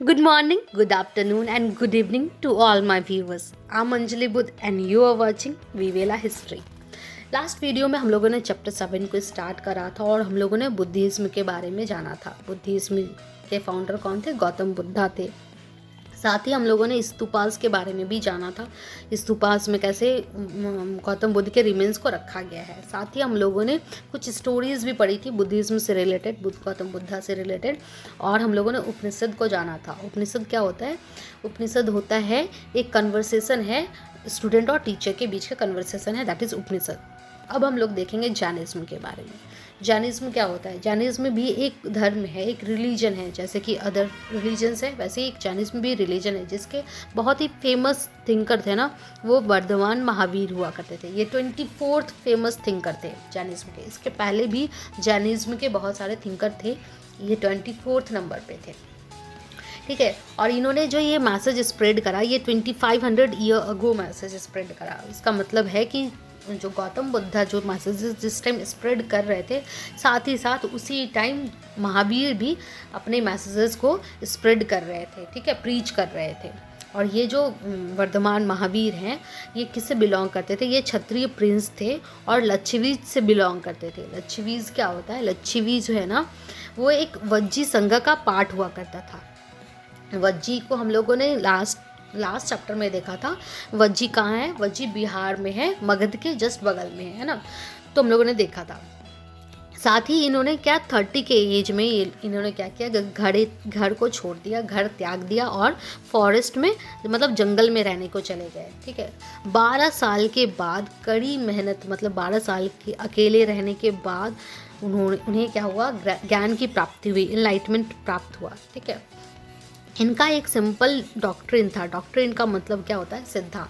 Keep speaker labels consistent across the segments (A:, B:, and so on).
A: Good morning, good afternoon, and good evening to all my viewers. I'm Anjali Budh and you are watching Vivela History. Last video में हम लोगों ने chapter 7 को start करा था और हम लोगों ने बुद्धिज्म के बारे में जाना था। बुद्धिज्म के फाउंडर कौन थे? गौतम बुद्धा थे। साथ ही हम लोगों ने स्तूपास के बारे में भी जाना था, स्तूपास में कैसे गौतम बुद्ध के रिमेन्स को रखा गया है। साथ ही हम लोगों ने कुछ स्टोरीज भी पढ़ी थी बुद्धिज्म से रिलेटेड, गौतम बुद्धा से रिलेटेड, और हम लोगों ने उपनिषद को जाना था। उपनिषद क्या होता है? उपनिषद होता है एक कन्वर्सेशन है, स्टूडेंट और टीचर के बीच का कन्वर्सेशन है, दैट इज़ उपनिषद। अब हम लोग देखेंगे जैनिज्म के बारे में। जैनिज्म क्या होता है? जैनिज्म भी एक धर्म है, एक रिलीजन है, जैसे कि अदर रिलीजन्स है वैसे ही एक जैनिज्म भी रिलीजन है, जिसके बहुत ही फेमस थिंकर थे ना, वो वर्धमान महावीर हुआ करते थे। ये 24th फेमस थिंकर थे जैनिज्म के। इसके पहले भी जैनिज्म के बहुत सारे थिंकर थे, ये 24th नंबर पे थे, ठीक है। और इन्होंने जो ये मैसेज स्प्रेड करा, ये 2500 ईयर अगो मैसेज स्प्रेड करा। इसका मतलब है कि जो गौतम बुद्धा जो मैसेजेस जिस टाइम स्प्रेड कर रहे थे, साथ ही साथ उसी टाइम महावीर भी अपने मैसेजेस को स्प्रेड कर रहे थे, ठीक है, प्रीच कर रहे थे। और ये जो वर्धमान महावीर हैं, ये किससे बिलोंग करते थे? ये क्षत्रिय प्रिंस थे और लच्छवीज से बिलोंग करते थे। लच्छवीज क्या होता है? लच्छवीज जो है ना, वो एक वज्जी संघ का पार्ट हुआ करता था। वज्जी को हम लोगों ने लास्ट चैप्टर में देखा था। वज्जी कहाँ है? वज्जी बिहार में है, मगध के जस्ट बगल में है ना, तो हम लोगों ने देखा था। साथ ही इन्होंने क्या 30 के एज में इन्होंने क्या किया? घर को छोड़ दिया, घर त्याग दिया और फॉरेस्ट में मतलब जंगल में रहने को चले गए, ठीक है। 12 साल के बाद कड़ी मेहनत, मतलब 12 साल के अकेले रहने के बाद उन्हें क्या हुआ? ज्ञान की प्राप्ति हुई, इनलाइटमेंट प्राप्त हुआ, ठीक है। इनका एक सिंपल डॉक्ट्रिन था। डॉक्ट्रिन का मतलब क्या होता है? सिद्धांत।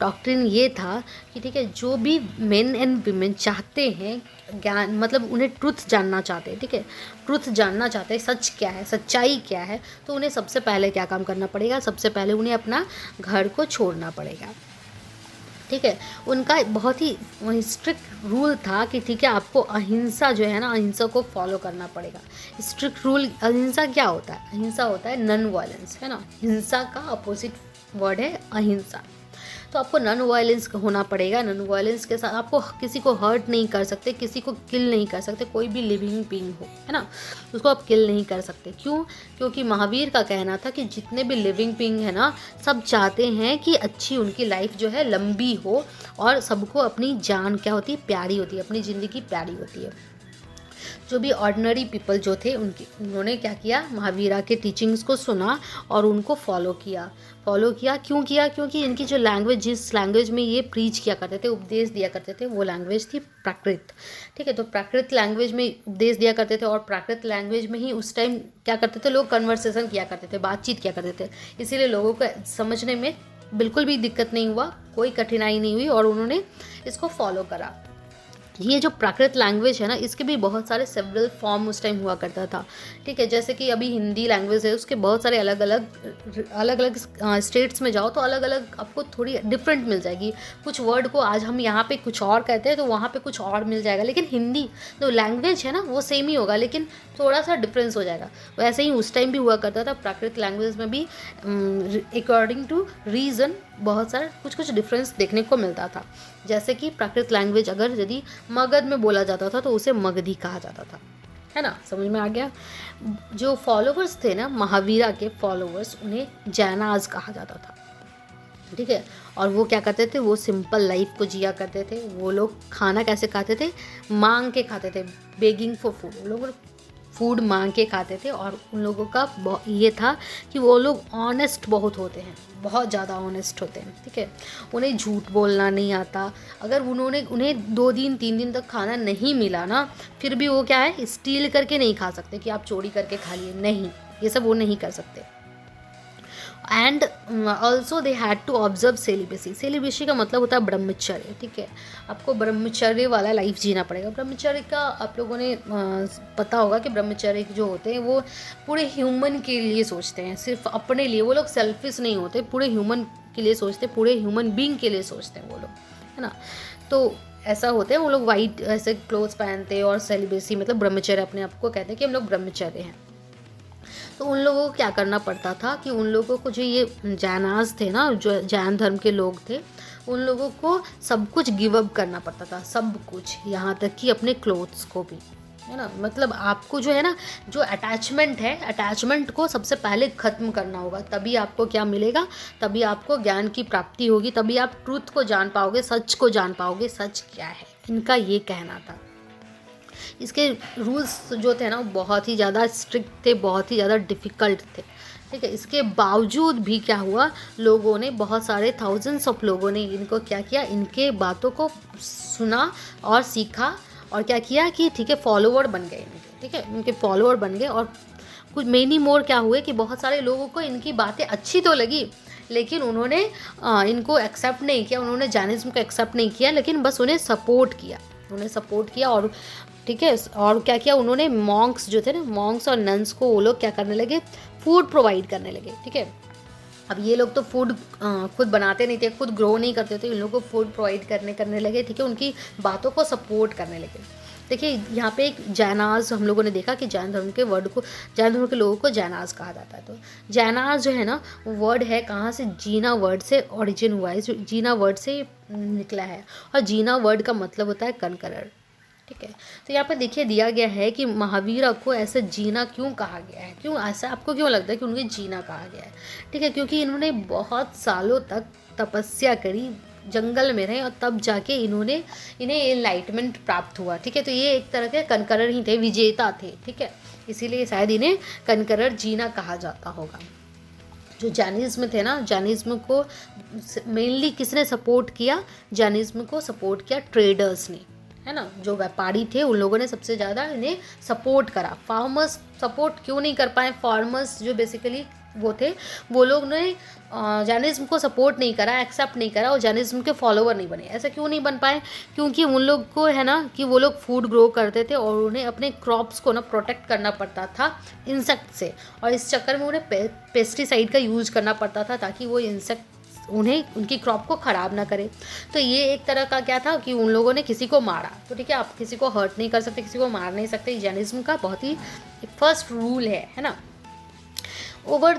A: डॉक्ट्रिन ये था कि ठीक है, जो भी मेन एंड वीमेन चाहते हैं ज्ञान, मतलब उन्हें ट्रुथ जानना चाहते हैं, ठीक है, ट्रुथ जानना चाहते हैं, सच क्या है, सच्चाई क्या है, तो उन्हें सबसे पहले क्या काम करना पड़ेगा? सबसे पहले उन्हें अपना घर को छोड़ना पड़ेगा, ठीक है। उनका बहुत ही स्ट्रिक्ट रूल था कि ठीक है, आपको अहिंसा जो है ना, अहिंसा को फॉलो करना पड़ेगा। Strict rule. अहिंसा क्या होता है? अहिंसा होता है नॉन वायलेंस, है ना। हिंसा का अपोजिट वर्ड है अहिंसा। तो आपको नॉन वायलेंस होना पड़ेगा। नॉन वायलेंस के साथ आपको किसी को हर्ट नहीं कर सकते, किसी को किल नहीं कर सकते, कोई भी लिविंग बीइंग हो, है ना, उसको आप किल नहीं कर सकते। क्यों? क्योंकि महावीर का कहना था कि जितने भी लिविंग बीइंग है ना, सब चाहते हैं कि अच्छी उनकी लाइफ जो है लंबी हो, और सबको अपनी जान क्या होती है? प्यारी होती है, अपनी ज़िंदगी प्यारी होती है। जो भी ऑर्डिनरी पीपल जो थे, उन्होंने क्या किया? महावीरा के टीचिंग्स को सुना और उनको फॉलो किया। क्यों किया? क्योंकि इनकी जो लैंग्वेज, जिस लैंग्वेज में ये प्रीच किया करते थे, उपदेश दिया करते थे, वो लैंग्वेज थी प्राकृत, ठीक है। तो प्राकृत लैंग्वेज में उपदेश दिया करते थे और प्राकृत लैंग्वेज में ही उस टाइम क्या करते थे? लोग कन्वर्सेशन किया करते थे, बातचीत किया करते थे। इसीलिए लोगों को समझने में बिल्कुल भी दिक्कत नहीं हुआ, कोई कठिनाई नहीं हुई और उन्होंने इसको फॉलो करा। ये जो प्राकृत लैंग्वेज है ना, इसके भी बहुत सारे सेवरल फॉर्म उस टाइम हुआ करता था, ठीक है। जैसे कि अभी हिंदी लैंग्वेज है, उसके बहुत सारे अलग अलग स्टेट्स में जाओ तो अलग अलग आपको थोड़ी डिफरेंट मिल जाएगी। कुछ वर्ड को आज हम यहाँ पे कुछ और कहते हैं तो वहाँ पे कुछ और मिल जाएगा, लेकिन हिंदी जो लैंग्वेज है ना, वो सेम ही होगा, लेकिन थोड़ा सा डिफरेंस हो जाएगा। वैसे ही उस टाइम भी हुआ करता था। प्राकृत लैंग्वेज में भी अकॉर्डिंग टू रीज़न बहुत सारा कुछ डिफरेंस देखने को मिलता था। जैसे कि प्राकृत लैंग्वेज अगर यदि मगध में बोला जाता था तो उसे मगधी कहा जाता था, है ना, समझ में आ गया। जो फॉलोवर्स थे ना, महावीरा के फॉलोवर्स, उन्हें जैनाज कहा जाता था, ठीक है। और वो क्या करते थे? वो सिंपल लाइफ को जिया करते थे। वो लोग खाना कैसे खाते थे? मांग के खाते थे, बेगिंग फॉर फूड। वो लोग फूड मांग के खाते थे और उन लोगों का ये था कि वो लोग ऑनेस्ट बहुत होते हैं, बहुत ज़्यादा ऑनेस्ट होते हैं, ठीक है। उन्हें झूठ बोलना नहीं आता। अगर उन्हें 2 दिन 3 दिन तक खाना नहीं मिला ना, फिर भी वो क्या है? स्टील करके नहीं खा सकते कि आप चोरी करके खा लिए, नहीं, ये सब वो नहीं कर सकते। And also they had to observe celibacy. Celibacy का मतलब होता है ब्रह्मचर्य, ठीक है। आपको ब्रह्मचर्य वाला लाइफ जीना पड़ेगा। ब्रह्मचर्य का आप लोगों ने पता होगा कि ब्रह्मचर्य जो होते हैं वो पूरे ह्यूमन के लिए सोचते हैं, सिर्फ अपने लिए। वो लोग सेल्फिश नहीं होते, पूरे ह्यूमन के लिए सोचते, पूरे ह्यूमन बींग के लिए सोचते हैं वो लोग, है ना। तो ऐसा होते हैं वो लोग, वाइट ऐसे क्लोथ्स पहनते हैं और सेलिबेसी मतलब ब्रह्मचर्य अपने आप को कहते हैं कि हम लोग ब्रह्मचर्य हैं। तो उन लोगों को क्या करना पड़ता था कि उन लोगों को जो ये जैनाज थे ना, जो जैन धर्म के लोग थे, उन लोगों को सब कुछ गिव अप करना पड़ता था, सब कुछ, यहाँ तक कि अपने क्लोथ्स को भी, है ना। मतलब आपको जो है ना, जो अटैचमेंट है, अटैचमेंट को सबसे पहले ख़त्म करना होगा, तभी आपको क्या मिलेगा, तभी आपको ज्ञान की प्राप्ति होगी, तभी आप ट्रूथ को जान पाओगे, सच को जान पाओगे, सच क्या है, इनका ये कहना था। इसके रूल्स जो थे ना बहुत ही ज़्यादा स्ट्रिक्ट थे, बहुत ही ज़्यादा डिफ़िकल्ट थे, ठीक है। इसके बावजूद भी क्या हुआ, लोगों ने, बहुत सारे थाउजेंड्स ऑफ लोगों ने इनको क्या किया, इनके बातों को सुना और सीखा, और क्या किया कि ठीक है, फॉलोवर बन गए इनके, ठीक है, उनके फॉलोवर बन गए। और कुछ मेनी मोर क्या हुए कि बहुत सारे लोगों को इनकी बातें अच्छी तो लगी, लेकिन उन्होंने इनको एक्सेप्ट नहीं किया, उन्होंने जैनिज़्म को एक्सेप्ट नहीं किया, लेकिन बस उन्हें सपोर्ट किया, उन्हें सपोर्ट किया। और ठीक है, और क्या किया उन्होंने, मॉन्क्स जो थे ना, मॉन्क्स और नन्स को वो लोग क्या करने लगे, फूड प्रोवाइड करने लगे, ठीक है। अब ये लोग तो फूड खुद बनाते नहीं थे, खुद ग्रो नहीं करते थे, इन लोगों को फूड प्रोवाइड करने लगे, ठीक है, उनकी बातों को सपोर्ट करने लगे। देखिए यहाँ पे एक जैनाज हम लोगों ने देखा कि जैन धर्म के वर्ड को, जैन धर्म के लोगों को जैनाज कहा जाता है। तो जैनाज जो है ना, वर्ड है कहाँ से, जीना वर्ड से ओरिजिन हुआ है, जो जीना वर्ड से निकला है, और जीना वर्ड का मतलब होता है कनकरर, ठीक है। तो यहाँ पर देखिए दिया गया है कि महावीर को ऐसे जीना क्यों कहा गया है, क्यों ऐसा आपको क्यों लगता है कि उन्हें जीना कहा गया है, ठीक है, क्योंकि इन्होंने बहुत सालों तक तपस्या करी, जंगल में रहे, और तब जाके इन्हें एनलाइटमेंट प्राप्त हुआ, ठीक है। तो ये एक तरह के कनकरर ही थे, विजेता थे, ठीक है, इसीलिए शायद इन्हें कनकरर जीना कहा जाता होगा। जो जैनिज़्म थे ना, जैनिज़्म को मेनली किसने सपोर्ट किया, जैनिज़्म को सपोर्ट किया ट्रेडर्स ने, है ना, जो व्यापारी थे उन लोगों ने सबसे ज़्यादा इन्हें सपोर्ट करा। फार्मर्स सपोर्ट क्यों नहीं कर पाए, फार्मर्स जो बेसिकली वो थे, वो लोग ने जैनिज़्म को सपोर्ट नहीं करा, एक्सेप्ट नहीं करा, और जैनिज़्म के फॉलोवर नहीं बने। ऐसा क्यों नहीं बन पाए, क्योंकि उन लोग को है ना कि वो लोग फूड ग्रो करते थे, और उन्हें अपने क्रॉप्स को ना प्रोटेक्ट करना पड़ता था इंसेक्ट से, और इस चक्कर में उन्हें पेस्टिसाइड का यूज़ करना पड़ता था, ताकि वो इंसेक्ट उन्हें, उनकी क्रॉप को ख़राब ना करे। तो ये एक तरह का क्या था कि उन लोगों ने किसी को मारा, तो ठीक है, आप किसी को हर्ट नहीं कर सकते, किसी को मार नहीं सकते, जैनिज़्म का बहुत ही फर्स्ट रूल है ना। Over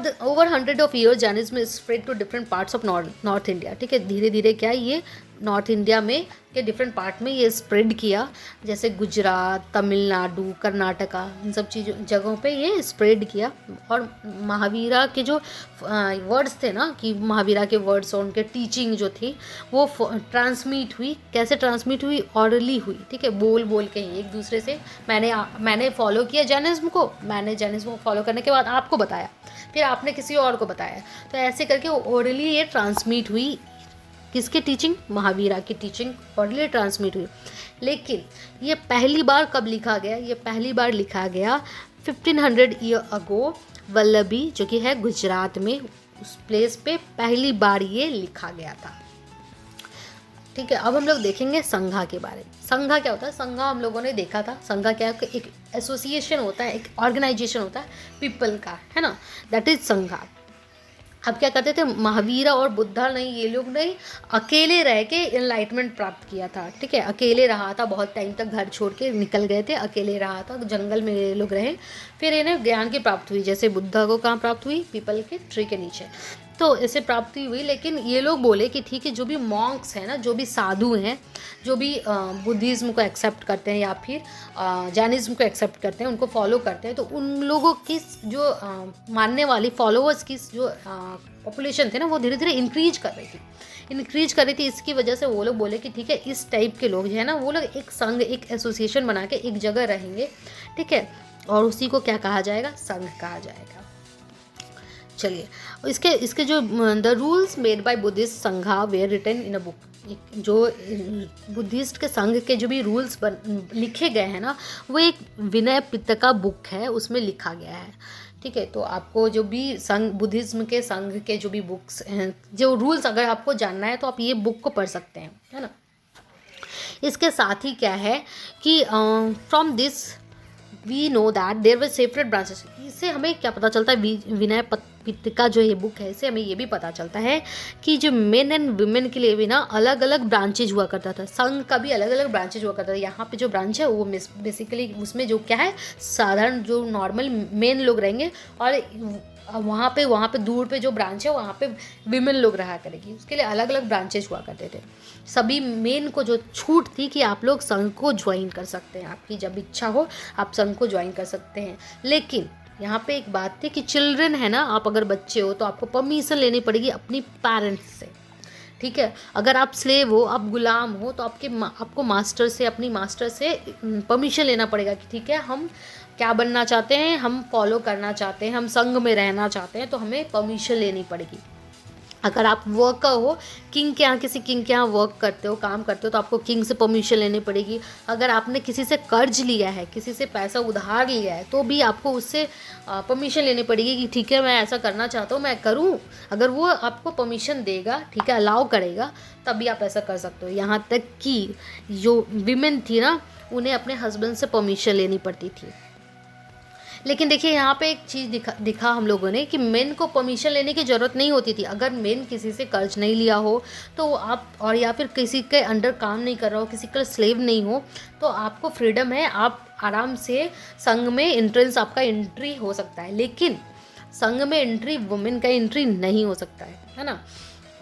A: 100 of years Jainism spread to different parts of North India, ठीक है, धीरे धीरे क्या ये नॉर्थ इंडिया में के डिफरेंट पार्ट में ये स्प्रेड किया, जैसे गुजरात, तमिलनाडु, कर्नाटका, इन सब चीज़ों जगहों पे ये स्प्रेड किया। और महावीरा के जो वर्ड्स थे ना, कि महावीरा के वर्ड्स और उनके टीचिंग जो थी वो ट्रांसमिट हुई, कैसे ट्रांसमिट हुई, ऑरली हुई, ठीक है, बोल बोल के ही एक दूसरे से। मैंने फॉलो किया जैनिज़्म को, मैंने जैनिज़्म को फॉलो करने के बाद आपको बताया, फिर आपने किसी और को बताया, तो ऐसे करके ओरली ये ट्रांसमिट हुई। किसकी टीचिंग, महावीरा की टीचिंग ऑरली ट्रांसमिट हुई। लेकिन ये पहली बार कब लिखा गया, ये पहली बार लिखा गया 1500 ईयर अगो, वल्लभी जो कि है गुजरात में, उस प्लेस पे पहली बार ये लिखा गया था, ठीक है। अब हम लोग देखेंगे संघा के बारे में। संघा क्या होता है, संघा हम लोगों ने देखा था, संघा क्या है, एक एसोसिएशन होता है, एक ऑर्गेनाइजेशन होता है पीपल का, है ना, दैट इज संघा। अब क्या करते थे, महावीरा और बुद्धा नहीं, ये लोग नहीं अकेले रह के एनलाइटमेंट प्राप्त किया था, ठीक है, अकेले रहा था, बहुत टाइम तक घर छोड़ के निकल गए थे, अकेले रहा था, जंगल में ये लोग रहे, फिर इन्हें ज्ञान की प्राप्ति हुई। जैसे बुद्धा को कहाँ प्राप्त हुई, पीपल के ट्री के नीचे, तो ऐसे प्राप्ति हुई। लेकिन ये लोग बोले कि ठीक है, जो भी मॉन्क्स हैं ना, जो भी साधु हैं, जो भी बुद्धिज़्म को एक्सेप्ट करते हैं या फिर जैनिज़्म को एक्सेप्ट करते हैं, उनको फॉलो करते हैं, तो उन लोगों की जो मानने वाली फॉलोअर्स की जो पॉपुलेशन थे ना, वो धीरे धीरे इंक्रीज कर रही थी। इसकी वजह से वो लोग बोले कि ठीक है, इस टाइप के लोग जो है ना, वो लोग एक संघ, एक एसोसिएशन बना के एक जगह रहेंगे, ठीक है, और उसी को क्या कहा जाएगा, संघ कहा जाएगा। चलिए, इसके जो the rules made by Buddhist sangha were written in a book, जो बुद्धिस्ट के संघ के जो भी रूल्स लिखे गए हैं ना, वो एक विनय पिटका बुक है, उसमें लिखा गया है, ठीक है। तो आपको जो भी संघ, बुद्धिज्म के संघ के जो भी बुक्स हैं, जो रूल्स अगर आपको जानना है तो आप ये बुक को पढ़ सकते हैं, है ना। इसके साथ ही क्या है कि from this we know that there were separate branches. इससे हमें क्या पता चलता है, विनय पिटका जो ये बुक है, इससे हमें ये भी पता चलता है कि जो मेन एंड वुमेन के लिए भी ना अलग अलग ब्रांचेज हुआ करता था, संघ का भी अलग अलग ब्रांचेज हुआ करता था। यहाँ पे जो ब्रांच है वो बेसिकली उसमें जो क्या है, साधारण जो नॉर्मल मेन लोग रहेंगे, और वहाँ पे दूर पे जो ब्रांच है वहाँ पे विमेन लोग रहा करेगी, उसके लिए अलग अलग ब्रांचेज हुआ करते थे। सभी मेन को जो छूट थी कि आप लोग संघ को ज्वाइन कर सकते हैं, आपकी जब इच्छा हो आप संघ को ज्वाइन कर सकते हैं। लेकिन यहाँ पे एक बात थी कि चिल्ड्रन है ना, आप अगर बच्चे हो तो आपको परमिशन लेनी पड़ेगी अपनी पेरेंट्स से, ठीक है। अगर आप स्लेव हो, आप गुलाम हो, तो आपको मास्टर से, अपनी मास्टर से परमिशन लेना पड़ेगा कि ठीक है हम क्या बनना चाहते हैं, हम फॉलो करना चाहते हैं, हम संघ में रहना चाहते हैं, तो हमें परमिशन लेनी पड़ेगी। अगर आप वर्कर हो, किंग के यहाँ, किसी किंग के यहाँ वर्क करते हो, काम करते हो, तो आपको किंग से परमिशन लेनी पड़ेगी। अगर आपने किसी से कर्ज लिया है, किसी से पैसा उधार लिया है, तो भी आपको उससे परमिशन लेनी पड़ेगी कि ठीक है मैं ऐसा करना चाहता हूँ, मैं करूँ। अगर वो आपको परमिशन देगा, ठीक है, अलाउ करेगा, तभी आप ऐसा कर सकते हो। यहाँ तक कि जो विमेन थी ना, उन्हें अपने हस्बैंड से परमिशन लेनी पड़ती थी। लेकिन देखिए यहाँ पे एक चीज़ दिखा हम लोगों ने कि मेन को परमिशन लेने की ज़रूरत नहीं होती थी। अगर मेन किसी से कर्ज नहीं लिया हो तो आप, और या फिर किसी के अंडर काम नहीं कर रहा हो, किसी का स्लेव नहीं हो, तो आपको फ्रीडम है, आप आराम से संघ में आपका एंट्री हो सकता है। लेकिन संघ में एंट्री वुमेन का एंट्री नहीं हो सकता है ना।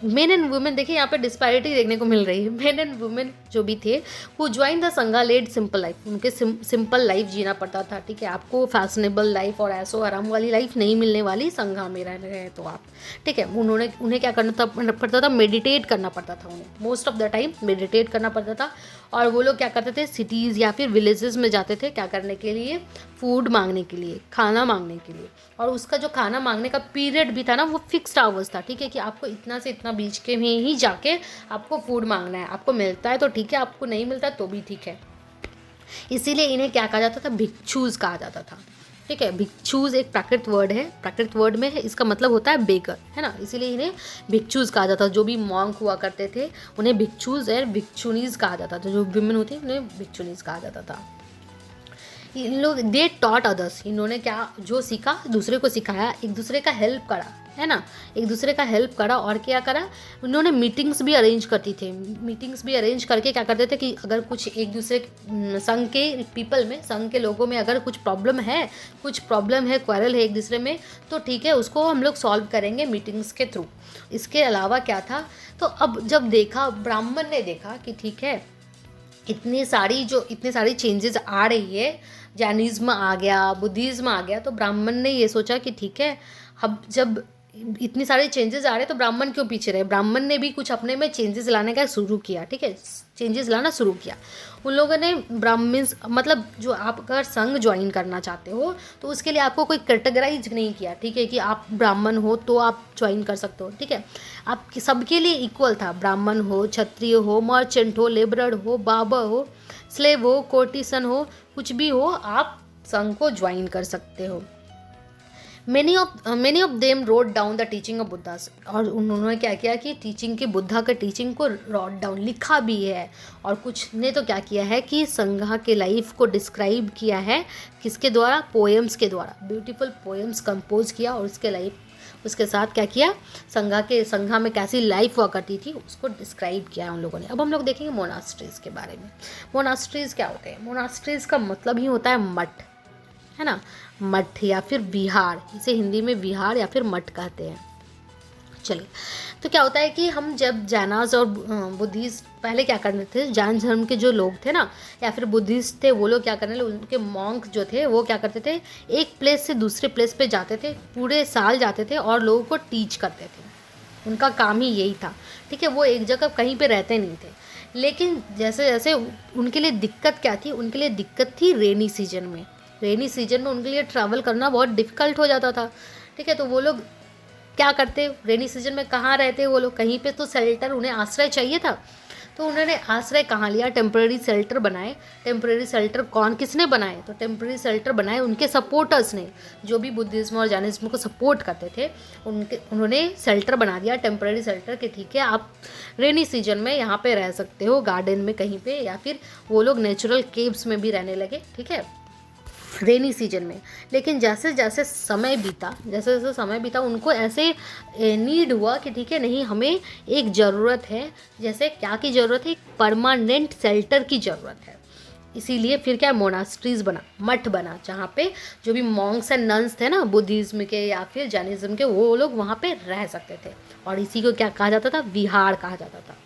A: मेन एंड वुमेन, देखिए यहाँ पे डिस्पैरिटी देखने को मिल रही है। मेन एंड वुमेन जो भी थे वो ज्वाइन द संघा लेड सिंपल लाइफ, उनके सिंपल लाइफ जीना पड़ता था, ठीक है। आपको फैशनेबल लाइफ और ऐसो आराम वाली लाइफ नहीं मिलने वाली संघा में रह रहे हैं तो आप, ठीक है। उन्हें क्या करना पड़ता था, मेडिटेट करना पड़ता था, उन्हें most of the time meditate करना पड़ता था। और वो लोग क्या करते थे, सिटीज़ या फिर विलेजेस में जाते थे, क्या करने के लिए, फूड मांगने के लिए, खाना मांगने के लिए। और उसका जो खाना मांगने का पीरियड भी था ना, वो फिक्स्ड आवर्स था, ठीक है, कि आपको इतना से इतना बीच के में ही जाके आपको फूड मांगना है। आपको मिलता है तो ठीक है, आपको नहीं मिलता तो भी ठीक है। इसीलिए इन्हें क्या कहा जाता था, भिक्षुज कहा जाता था, ठीक है। भिक्षुज एक प्राकृत वर्ड है, प्राकृत वर्ड में है, इसका मतलब होता है बेगर, है ना। इसीलिए इन्हें भिक्षुज कहा जाता था। जो भी मॉन्क हुआ करते थे उन्हें भिक्षुज और भिक्षुनीज कहा जाता था। जो विमेन होती है उन्हें भिक्षुनीज कहा जाता था। इन लोग दे टॉट अदर्स, इन्होंने क्या जो सीखा दूसरे को सिखाया, एक दूसरे का हेल्प करा, है ना, एक दूसरे का हेल्प करा। और क्या करा, उन्होंने मीटिंग्स भी अरेंज करती थे। मीटिंग्स भी अरेंज करके क्या करते थे कि अगर कुछ एक दूसरे संघ के पीपल में, संघ के लोगों में अगर कुछ प्रॉब्लम है, क्वारल है एक दूसरे में, तो ठीक है उसको हम लोग सॉल्व करेंगे मीटिंग्स के थ्रू। इसके अलावा क्या था, तो अब जब देखा, ब्राह्मण ने देखा कि ठीक है इतनी सारी चेंजेस आ रही है, जैनिज्म आ गया, बुद्धिज्म आ गया, तो ब्राह्मण ने ये सोचा कि ठीक है अब जब इतनी सारे चेंजेस आ रहे तो ब्राह्मण क्यों पीछे रहे। ब्राह्मण ने भी कुछ अपने में चेंजेस लाने का शुरू किया, ठीक है, चेंजेस लाना शुरू किया। उन लोगों ने ब्राह्मण्स, मतलब जो आप अगर संघ ज्वाइन करना चाहते हो तो उसके लिए आपको कोई कैटेगराइज नहीं किया, ठीक है, कि आप ब्राह्मण हो तो आप ज्वाइन कर सकते हो, ठीक है। आप सबके लिए इक्वल था, ब्राह्मण हो, क्षत्रिय हो, मर्चेंट हो, लेबरर हो, बाबर हो, स्लेव हो, कोर्टिसन हो, कुछ भी हो, आप संघ को ज्वाइन कर सकते हो। many of them wrote down the teaching of Buddha। और उन्होंने क्या किया कि टीचिंग के, बुद्धा का टीचिंग को रॉट डाउन, लिखा भी है। और कुछ ने तो क्या किया है कि संघा के लाइफ को डिस्क्राइब किया है, किसके द्वारा, पोएम्स के द्वारा, ब्यूटीफुल पोएम्स कंपोज किया। और उसके साथ क्या किया, संघा में कैसी लाइफ हुआ करती थी उसको डिस्क्राइब किया उन लोगों ने। अब हम लोग देखेंगे मोनास्ट्रीज के बारे में। मोनास्ट्रीज क्या होते हैं, मोनास्ट्रीज का मतलब ही होता है मठ, है ना, मठ या फिर विहार, इसे हिंदी में विहार या फिर मठ कहते हैं। चलिए, तो क्या होता है कि हम जब जैनाज और बुद्धिस्ट पहले क्या करते थे, जैन धर्म के जो लोग थे ना या फिर बुद्धिस्ट थे, वो लोग क्या करने लगे, उनके मॉन्क जो थे वो क्या करते थे, एक प्लेस से दूसरे प्लेस पे जाते थे, पूरे साल जाते थे और लोगों को टीच करते थे। उनका काम ही यही था, ठीक है। वो एक जगह कहीं पे रहते नहीं थे। लेकिन जैसे जैसे उनके लिए दिक्कत क्या थी, उनके लिए दिक्कत थी रेनी सीजन में उनके लिए ट्रैवल करना बहुत डिफ़िकल्ट हो जाता था, ठीक है। तो वो लोग क्या करते, रेनी सीजन में कहाँ रहते वो लोग, कहीं पे तो शेल्टर, उन्हें आश्रय चाहिए था। तो उन्होंने आश्रय कहाँ लिया, टेम्परेरी शेल्टर बनाए। टेम्परेरी शेल्टर किसने बनाए, तो टेम्परेरी शेल्टर बनाए उनके सपोर्टर्स ने, जो भी बुद्धिज्म और जैनिज्म को सपोर्ट करते थे, उन्होंने शेल्टर बना दिया, टेम्परेरी शेल्टर के, ठीक है आप रेनी सीजन में यहाँ पे रह सकते हो, गार्डन में कहीं पे, या फिर वो लोग नेचुरल केव्स में भी रहने लगे, ठीक है। रेनी सीजन में। लेकिन जैसे जैसे समय बीता उनको ऐसे नीड हुआ कि ठीक है, नहीं हमें एक ज़रूरत है, जैसे क्या की ज़रूरत है, एक परमानेंट शेल्टर की ज़रूरत है। इसीलिए फिर क्या मोनास्ट्रीज बना, मठ बना, जहाँ पे जो भी मॉन्क्स एंड नन्स थे ना बुद्धिज़्म के या फिर जैनिज़्म के, वो लोग वहाँ पे रह सकते थे। और इसी को क्या कहा जाता था, विहार कहा जाता था।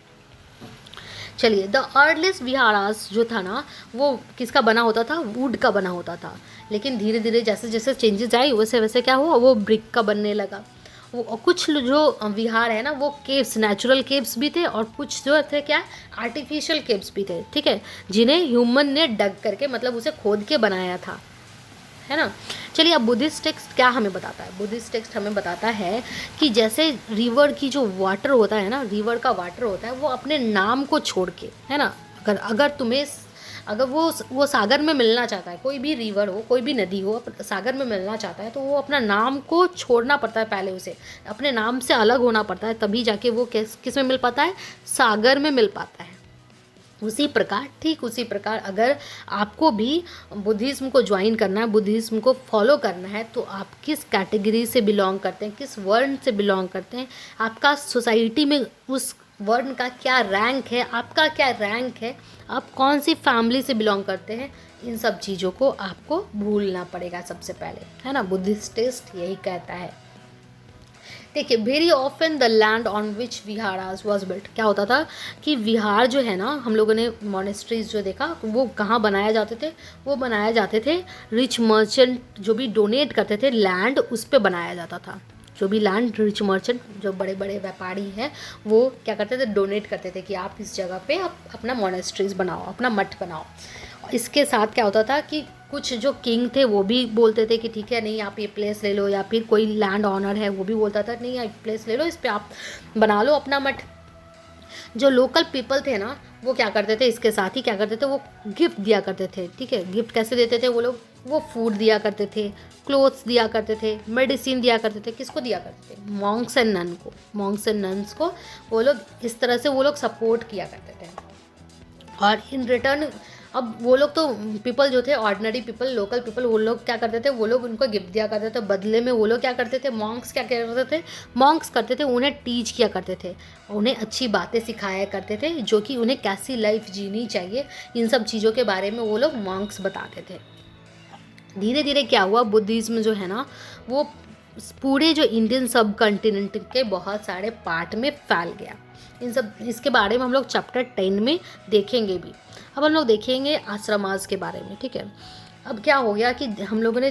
A: चलिए, द अर्लीस्ट विहारास जो था ना वो किसका बना होता था, वुड का बना होता था। लेकिन धीरे धीरे जैसे जैसे चेंजेस आए वैसे वैसे क्या हुआ, वो ब्रिक का बनने लगा। वो कुछ जो विहार है ना वो केव्स, नेचुरल केव्स भी थे, और कुछ जो थे क्या आर्टिफिशियल केव्स भी थे, ठीक है, जिन्हें ह्यूमन ने डग करके मतलब उसे खोद के बनाया था, है ना। चलिए, अब बुद्धिस्ट टेक्स्ट क्या हमें बताता है, बुद्धिस्ट टेक्स्ट हमें बताता है कि जैसे रिवर की जो वाटर होता है ना, रिवर का वाटर होता है, वो अपने नाम को छोड़ के, है ना, अगर वो सागर में मिलना चाहता है, कोई भी रिवर हो, कोई भी नदी हो, सागर में मिलना चाहता है, तो वो अपना नाम को छोड़ना पड़ता है, पहले उसे अपने नाम से अलग होना पड़ता है, तभी जाके वो किस में मिल पाता है, सागर में मिल पाता है। उसी प्रकार अगर आपको भी बुद्धिज़्म को ज्वाइन करना है, बुद्धिज़्म को फॉलो करना है, तो आप किस कैटेगरी से बिलोंग करते हैं, किस वर्ण से बिलोंग करते हैं, आपका सोसाइटी में उस वर्ण का क्या रैंक है, आपका क्या रैंक है, आप कौन सी फैमिली से बिलोंग करते हैं, इन सब चीज़ों को आपको भूलना पड़ेगा सबसे पहले, है ना। बुद्धिस्ट टेक्स्ट यही कहता है। देखिए, very often the land on which विहारास was built, क्या होता था कि विहार जो है ना, हम लोगों ने मोनेस्ट्रीज जो देखा वो कहाँ बनाए जाते थे, वो बनाए जाते थे रिच मर्चेंट जो भी डोनेट करते थे लैंड, उस पर बनाया जाता था। जो भी लैंड रिच मर्चेंट जो बड़े बड़े व्यापारी हैं वो क्या करते थे, डोनेट करते थे कि आप इस जगह पे आप अपना मोनेस्ट्रीज बनाओ, अपना मठ बनाओ। इसके साथ क्या होता था कि कुछ जो किंग थे वो भी बोलते थे कि ठीक है, नहीं आप ये प्लेस ले लो, या फिर कोई लैंड ऑनर है वो भी बोलता था नहीं आप प्लेस ले लो, इस पर आप बना लो अपना मठ। जो लोकल पीपल थे ना वो क्या करते थे, इसके साथ ही क्या करते थे, वो गिफ्ट दिया करते थे, ठीक है। गिफ्ट कैसे देते थे वो लोग, वो फूड दिया करते थे, क्लोथ्स दिया करते थे, मेडिसिन दिया करते थे। किसको दिया करते थे, मॉन्क्स एंड नन्स को वो लोग इस तरह से वो लोग सपोर्ट किया करते थे। और इन रिटर्न अब वो लोग तो पीपल जो थे, ऑर्डिनरी पीपल, लोकल पीपल, वो लोग क्या करते थे, वो लोग उनको गिफ्ट दिया करते थे। बदले में वो लोग क्या करते थे, मॉन्क्स क्या करते थे, मॉन्क्स करते थे उन्हें टीच किया करते थे, उन्हें अच्छी बातें सिखाया करते थे, जो कि उन्हें कैसी लाइफ जीनी चाहिए, इन सब चीज़ों के बारे में वो लोग मॉन्क्स बताते थे। धीरे धीरे क्या हुआ, बुद्धिज़्म जो है ना वो पूरे जो इंडियन सब कॉन्टिनेंट के बहुत सारे पार्ट में फैल गया। इसके बारे में हम लोग चैप्टर 10 में देखेंगे भी। अब हम लोग देखेंगे आश्रमास के बारे में, ठीक है। अब क्या हो गया कि हम लोगों ने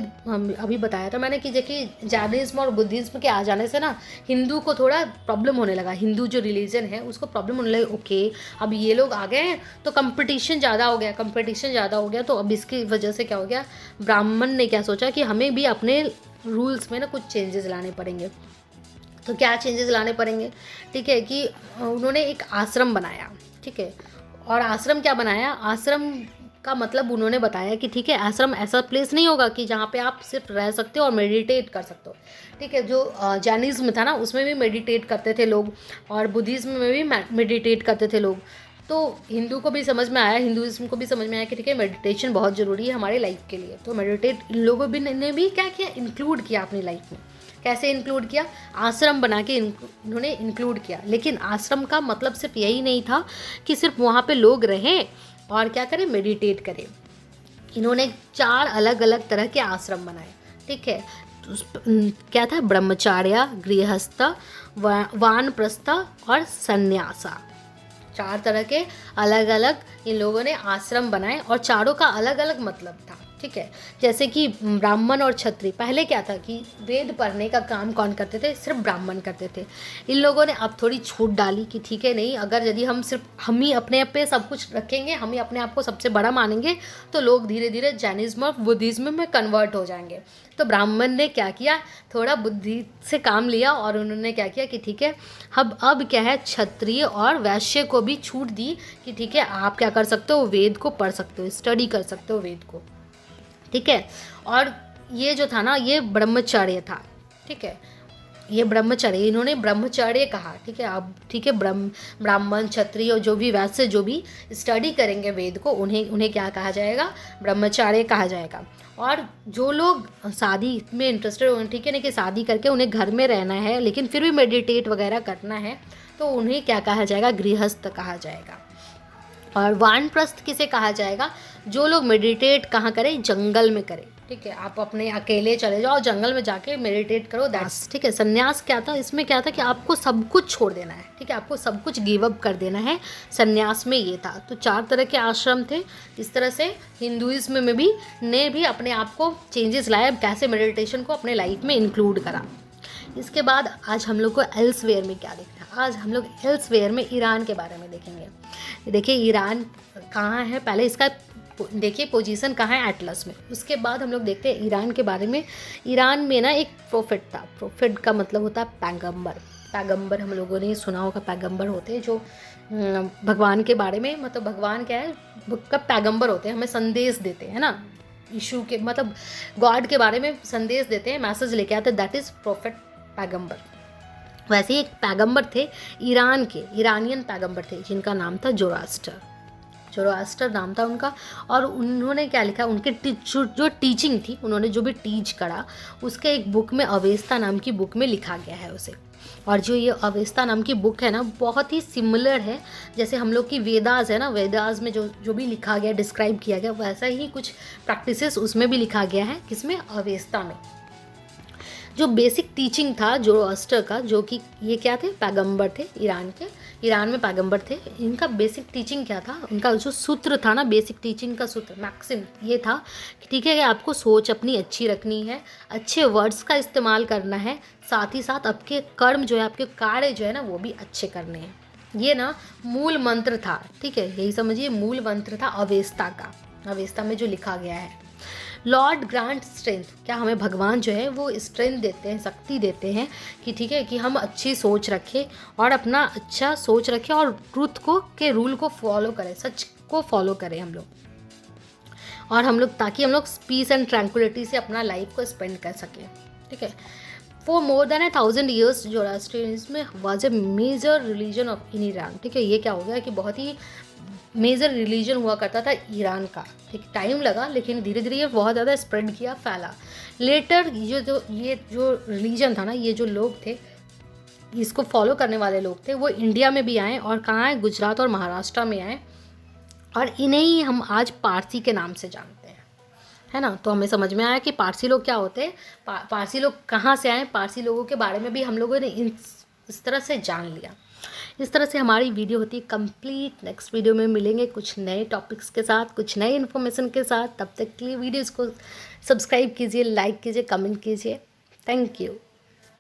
A: अभी बताया था मैंने कि देखिए जैनिज्म और बुद्धिज्म के आ जाने से ना हिंदू को थोड़ा प्रॉब्लम होने लगा, हिंदू जो रिलीजन है उसको प्रॉब्लम होने लगी। ओके, अब ये लोग आ गए हैं तो कंपटीशन ज़्यादा हो गया, तो अब इसकी वजह से क्या हो गया, ब्राह्मण ने क्या सोचा कि हमें भी अपने रूल्स में ना कुछ चेंजेस लाने पड़ेंगे। तो क्या चेंजेस लाने पड़ेंगे, ठीक है, कि उन्होंने एक आश्रम बनाया, ठीक है। और आश्रम क्या बनाया, आश्रम का मतलब उन्होंने बताया कि ठीक है, आश्रम ऐसा प्लेस नहीं होगा कि जहाँ पे आप सिर्फ रह सकते हो और मेडिटेट कर सकते हो, ठीक है। जो जैनिज्म था ना उसमें भी मेडिटेट करते थे लोग, और बुद्धिज्म में भी मेडिटेट करते थे लोग। तो हिंदू को भी समझ में आया, हिंदुइज्म को भी समझ में आया कि ठीक है मेडिटेशन बहुत ज़रूरी है हमारी लाइफ के लिए। तो मेडिटेट इन लोगों ने भी क्या किया, इंक्लूड किया अपनी लाइफ में। कैसे इंक्लूड किया, आश्रम बना के इन्होंने इंक्लूड किया। लेकिन आश्रम का मतलब सिर्फ यही नहीं था कि सिर्फ वहाँ पे लोग रहें और क्या करें, मेडिटेट करें। इन्होंने 4 अलग अलग तरह के आश्रम बनाए, ठीक है। क्या था, ब्रह्मचार्य, गृहस्थ, वानप्रस्थ और सन्यासा। 4 तरह के अलग अलग इन लोगों ने आश्रम बनाए, और चारों का अलग अलग मतलब था, ठीक है। जैसे कि ब्राह्मण और क्षत्रिय, पहले क्या था कि वेद पढ़ने का काम कौन करते थे, सिर्फ ब्राह्मण करते थे। इन लोगों ने अब थोड़ी छूट डाली कि ठीक है, नहीं अगर यदि हम ही अपने पे सब कुछ रखेंगे, हम ही अपने आप को सबसे बड़ा मानेंगे, तो लोग धीरे धीरे जैनिज्म और बुद्धिज्म में कन्वर्ट हो जाएंगे। तो ब्राह्मण ने क्या किया, थोड़ा बुद्धि से काम लिया, और उन्होंने क्या किया कि ठीक है, अब क्या है, क्षत्रिय और वैश्य को भी छूट दी कि ठीक है आप क्या कर सकते हो, वेद को पढ़ सकते हो, स्टडी कर सकते हो वेद को, ठीक है। और ये जो था ना ये ब्रह्मचर्य था, ठीक है। ये ब्रह्मचर्य, इन्होंने ब्रह्मचर्य कहा, ठीक है। अब ठीक है, ब्राह्मण क्षत्रिय और जो भी वैसे जो भी स्टडी करेंगे वेद को, उन्हें क्या कहा जाएगा, ब्रह्मचार्य कहा जाएगा। और जो लोग शादी में इंटरेस्टेड होंगे, ठीक है ना, कि शादी करके उन्हें घर में रहना है लेकिन फिर भी मेडिटेट वगैरह करना है, तो उन्हें क्या कहा जाएगा, गृहस्थ कहा जाएगा। और वानप्रस्थ किसे कहा जाएगा, जो लोग मेडिटेट कहाँ करें, जंगल में करें, ठीक है। आप अपने अकेले चले जाओ जंगल में जाके मेडिटेट करो, दैट्स, ठीक है। संन्यास क्या था, इसमें क्या था कि आपको सब कुछ छोड़ देना है, ठीक है, आपको सब कुछ गिव अप कर देना है। संन्यास में ये था। तो 4 तरह के आश्रम थे। इस तरह से हिंदुइज्म में भी ने भी अपने आप को चेंजेस लाए, कैसे मेडिटेशन को अपने लाइफ में इंक्लूड करा। इसके बाद आज हम लोग को एल्सवेयर में क्या देखना है, आज हम लोग एल्सवेयर में ईरान के बारे में देखेंगे। देखिए ईरान कहाँ है, पहले इसका देखिए पोजीशन कहाँ है एटलस में। उसके बाद हम लोग देखते हैं ईरान के बारे में। ईरान में ना एक प्रोफेट था, प्रोफेट का मतलब होता है पैगंबर। पैगंबर हम लोगों ने सुना होगा, पैगंबर होते हैं जो भगवान के बारे में, मतलब भगवान क्या है, का पैगंबर होते हैं, हमें संदेश देते हैं ना, इशू के मतलब गॉड के बारे में संदेश देते हैं, मैसेज लेके आते हैं, दैट इज़ प्रोफेट पैगंबर। वैसे ही एक पैगंबर थे ईरान के, ईरानियन पैगंबर थे जिनका नाम था जोरास्टर नाम था उनका। और उन्होंने क्या लिखा, उनके जो टीचिंग थी, उन्होंने जो भी टीच करा, उसके एक बुक में, अवेस्ता नाम की बुक में लिखा गया है उसे। और जो ये अवेस्ता नाम की बुक है ना, बहुत ही सिमिलर है जैसे हम लोग की वेदास है ना, वेदास में जो भी लिखा गया, डिस्क्राइब किया गया, वैसा ही कुछ प्रैक्टिसेस उसमें भी लिखा गया है। किसमें, अवेस्ता में। जो बेसिक टीचिंग था जोरोस्टर का, जो कि ये क्या थे, पैगंबर थे ईरान के, ईरान में पैगंबर थे। इनका बेसिक टीचिंग क्या था, उनका जो सूत्र था ना, बेसिक टीचिंग का सूत्र, मैक्सिम ये था कि ठीक है कि आपको सोच अपनी अच्छी रखनी है, अच्छे वर्ड्स का इस्तेमाल करना है, साथ ही साथ आपके कर्म जो है, आपके कार्य जो है ना, वो भी अच्छे करने हैं। ये ना मूल मंत्र था, ठीक है, यही समझिए मूल मंत्र था अवेस्ता का। अवेस्ता में जो लिखा गया है, लॉर्ड ग्रांट स्ट्रेंथ, क्या हमें भगवान जो है वो स्ट्रेंथ देते हैं, शक्ति देते हैं कि ठीक है कि हम अच्छी सोच रखें और अपना अच्छा सोच रखें और ट्रूथ को के रूल को फॉलो करें, सच को फॉलो करें हम लोग, और हम लोग ताकि हम लोग पीस एंड ट्रैंक्विलिटी से अपना लाइफ को स्पेंड कर सकें, ठीक है। For more than 1000 years Zoroastrianism was a major religion of in Iran, ठीक है। ये क्या हो गया कि बहुत ही मेजर रिलीजन हुआ करता था ईरान का, ठीक, टाइम लगा लेकिन धीरे धीरे ये बहुत ज़्यादा स्प्रेड किया, फैला। लेटर ये जो रिलीजन था ना, ये जो लोग थे, इसको फॉलो करने वाले लोग थे, वो इंडिया में भी आए, और कहाँ आए, गुजरात और महाराष्ट्र में आए, और इन्हें ही हम आज पारसी के नाम से जानते हैं, है ना। तो हमें समझ में आया कि पारसी लोग क्या होते हैं, पारसी लोग कहाँ से आए, पारसी लोगों के बारे में भी हम लोगों ने इस तरह से जान लिया। इस तरह से हमारी वीडियो होती है कंप्लीट। नेक्स्ट वीडियो में मिलेंगे कुछ नए टॉपिक्स के साथ, कुछ नए इन्फॉर्मेशन के साथ। तब तक के लिए वीडियोज़ को सब्सक्राइब कीजिए, लाइक कीजिए, कमेंट कीजिए। Thank you.